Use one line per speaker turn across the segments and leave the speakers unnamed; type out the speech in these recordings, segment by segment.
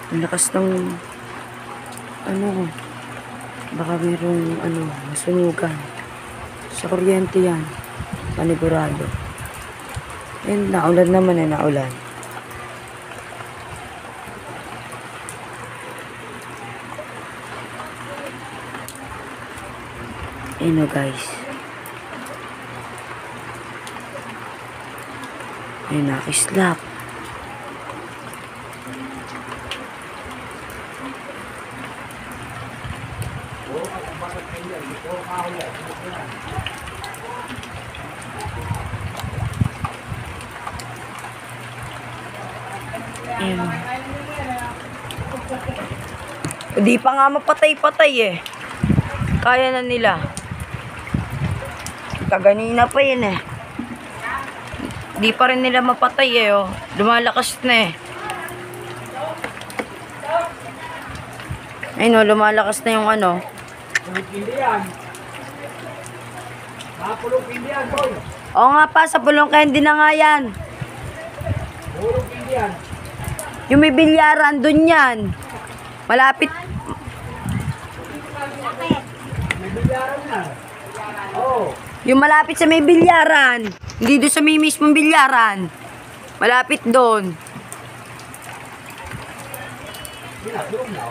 Ang lakas ng baka mayroong masunugan. Sa kuryente yan. Panigurado. Ayun, naulan naman naulan. Ayun guys. Ayun, nakislap. Ayun. Di pa nga mapatay-patay eh. Kaya na nila. Kaganina pa yun eh. Di pa rin nila mapatay eh oh. Lumalakas na eh. Ayun oh, lumalakas na yung
Pulong Indian, boy.
Oo nga pa, sa Pulong Candy na nga yan.
Pulong Indian.
Yung may bilyaran, dun yan. Malapit.
May bilyaran na. Oo.
Yung malapit sa may bilyaran. Hindi doon sa may mismong bilyaran. Malapit doon.
Tulong na.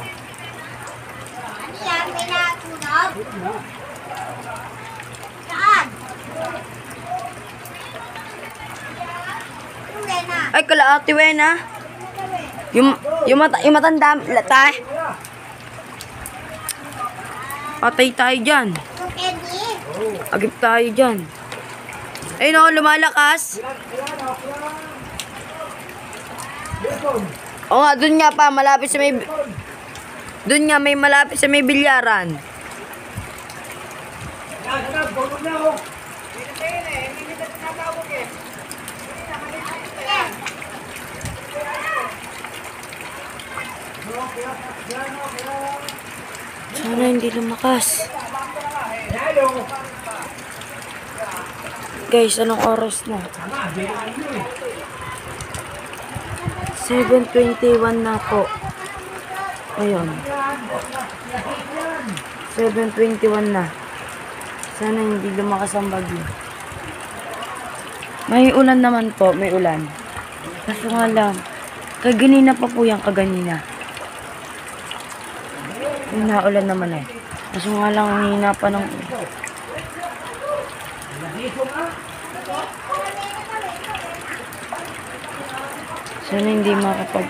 Ano yan? May natunog?
Tulong na.
Saan? Tulay na.
Ay, kalaati wena. Yung matanda, tay. Patay tayo dyan.
Candy?
Agip tayo dyan. Ayun o, lumalakas. Oo nga, dun nga pa, malapit sa may... Dun nga, may malapit sa may bilyaran.
Tulong na ako.
Sana hindi lumakas. Guys, anong oras na? 7:21 na po. Ayun. 7:21 na. Sana hindi lumakas ang bagyo. May ulan naman po, may ulan. Kaso nga lang, kaganina pa po yan, kaganina. May naulan naman eh. Kaso nga lang, ang hina pa ng... Sana hindi makapag...